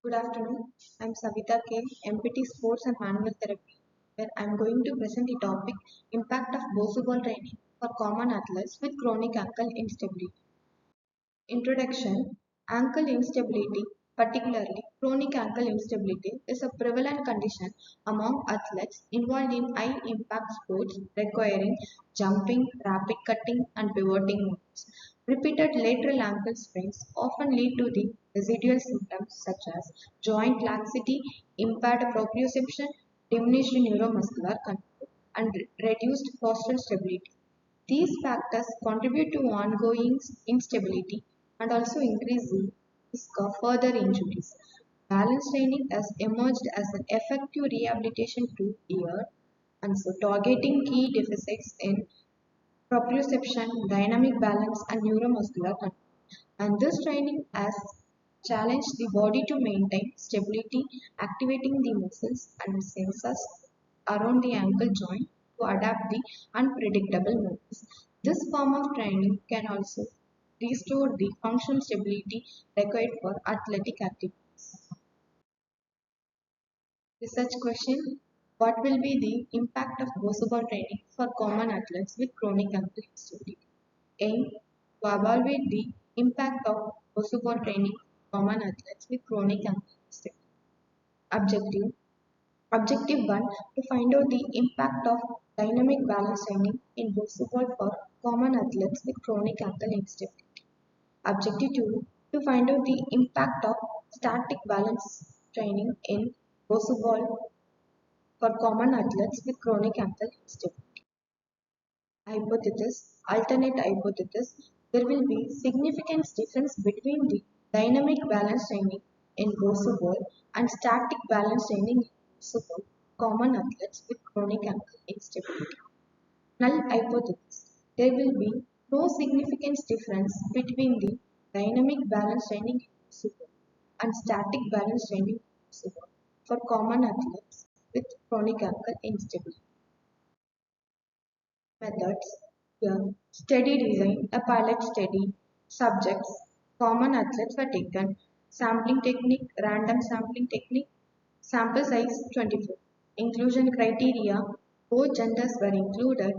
Good afternoon. I'm Savitha K, MPT Sports and Manual Therapy, where I'm going to present the topic Impact of Bosu ball training for common athletes with chronic ankle instability. Introduction. Ankle instability, particularly chronic ankle instability, is a prevalent condition among athletes involved in high impact sports requiring jumping, rapid cutting, and pivoting movements. Repeated lateral ankle sprains often lead to the residual symptoms such as joint laxity, impaired proprioception, diminished neuromuscular control, and reduced postural stability. These factors contribute to ongoing instability and also increase the risk of further injuries. Balance training has emerged as an effective rehabilitation tool here, and so targeting key deficits in proprioception, dynamic balance, and neuromuscular control. And this training has challenged the body to maintain stability, activating the muscles and sensors around the ankle joint to adapt the unpredictable movements. This form of training can also restore the functional stability required for athletic activities. Research question. What will be the impact of Bosu ball training for common athletes with chronic ankle instability? Aim to evaluate the impact of Bosu ball training for common athletes with chronic ankle instability. Objective. Objective 1 to find out the impact of dynamic balance training in Bosu ball for common athletes with chronic ankle instability. Objective 2 to find out the impact of static balance training in Bosu ball for common athletes with chronic ankle instability. Hypothesis, alternate hypothesis, there will be significant difference between the dynamic balance training in Bosu ball and static balance training in Bosu ball common athletes with chronic ankle instability. Null hypothesis, there will be no significant difference between the dynamic balance training in Bosu ball and static balance training in Bosu ball for common athletes with chronic ankle instability. Methods. Here, study design, a pilot study, subjects, common athletes were taken, sampling technique, random sampling technique, sample size 24. Inclusion criteria, both genders were included,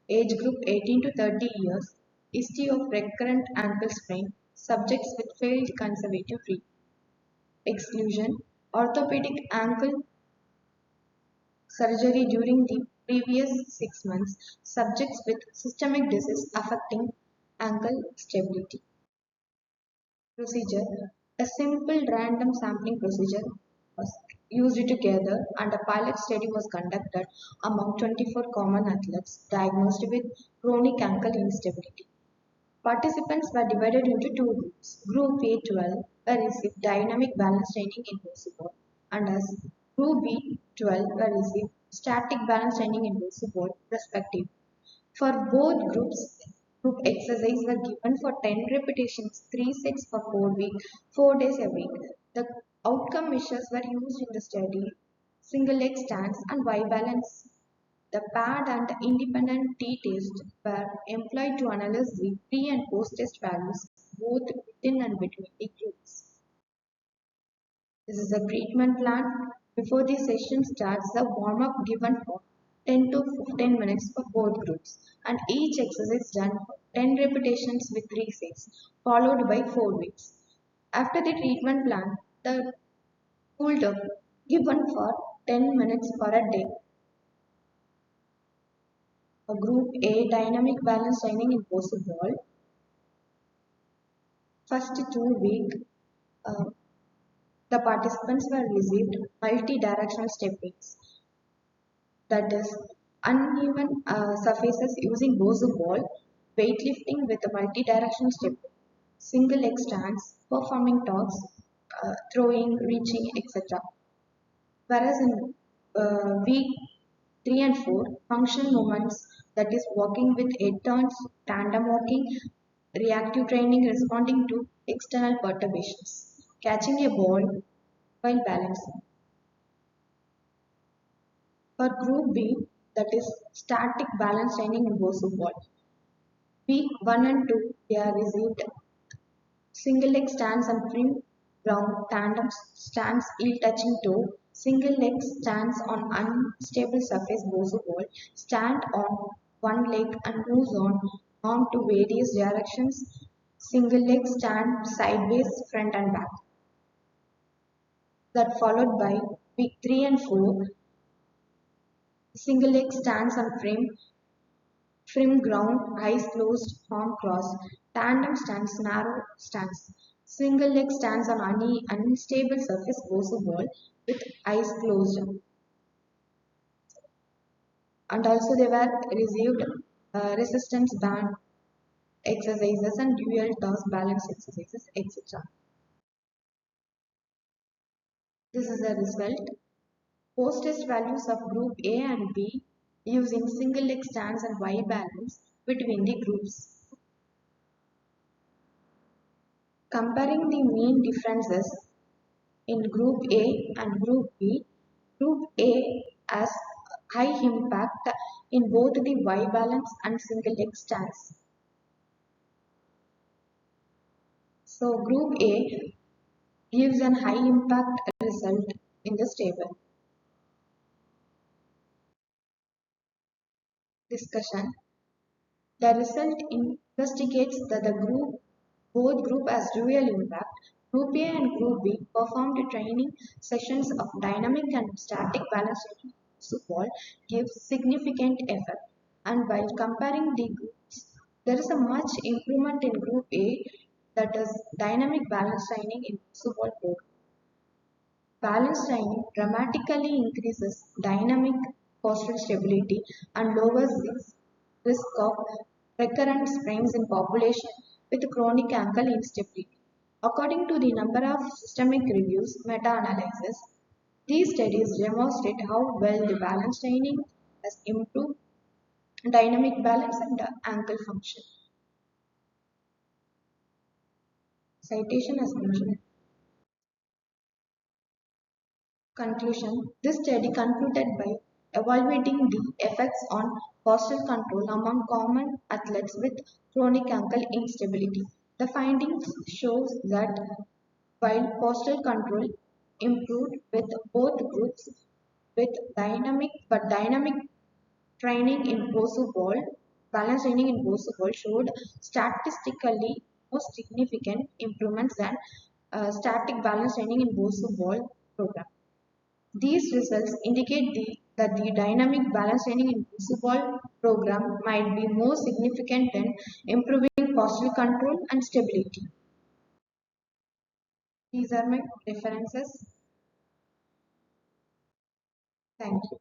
age group 18 to 30 years, history of recurrent ankle sprain, subjects with failed conservative treatment. Exclusion, orthopedic ankle surgery during the previous 6 months, subjects with systemic disease affecting ankle stability. Procedure. A simple random sampling procedure was used together and a pilot study was conducted among 24 common athletes diagnosed with chronic ankle instability. Participants were divided into two groups. Group A12 received dynamic balance training in Bosu and as Group B12 received static balance training in Bosu respectively. For both groups, group exercise were given for 10 repetitions, 3 sets for 4 weeks, 4 days a week. The outcome measures were used in the study, single leg stance and Y balance. The pad and independent t-test were employed to analyze the pre and post-test values both within and between the groups. This is a treatment plan. Before the session starts, a warm-up given for 10 to 15 minutes for both groups and each exercise done for 10 repetitions with 3 sets followed by 4 weeks. After the treatment plan, the cooled up given for 10 minutes for a day. A group A dynamic balance training in Bosu ball. First 2 week, uh, the participants were received multi-directional steppings, that is uneven surfaces using Bosu ball, weightlifting with a multi-directional stepping, single leg stance, performing toss, throwing, reaching, etc. Whereas in week 3 and 4, functional movements, that is walking with head turns, tandem walking, reactive training responding to external perturbations, catching a ball while balancing. For Group B, that is static balance training in Bosu ball. Week 1 and 2, they are received single leg stance and free ground tandem stands heel touching toe, single leg stands on unstable surface Bosu ball, stand on one leg and moves on to various directions, single leg stand sideways, front and back. That followed by week 3 and 4, single leg stands on frame ground, eyes closed, palm crossed, tandem stance, narrow stance. Single leg stands on unstable surface Bosu ball with eyes closed. And also they were received resistance band exercises and dual toss balance exercises, etc. This is the result. Post-test values of group A and B using single leg stance and Y balance between the groups. Comparing the mean differences in Group A and Group B, Group A has high impact in both the Y balance and single leg stance. So Group A gives an high impact result in this table. Discussion. The result investigates that both group has dual impact. Group A and Group B performed training sessions of dynamic and static balance support gives significant effect. And while comparing the groups, there is a much improvement in Group A, that is dynamic balance training in support program. Balance training dramatically increases dynamic postural stability and lowers the risk of recurrent sprains in population with chronic ankle instability. According to the number of systemic reviews meta-analysis, these studies demonstrate how well the balance training has improved dynamic balance and ankle function. Citation as mentioned. Conclusion. This study concluded by evaluating the effects on postural control among common athletes with chronic ankle instability. The findings shows that while postural control improved with both groups with dynamic training in Bosu ball, balance training in Bosu ball showed statistically more significant improvements than static balance training in Bosu ball program. These results indicate that the dynamic balance training in football program might be more significant than improving postural control and stability. These are my references. Thank you.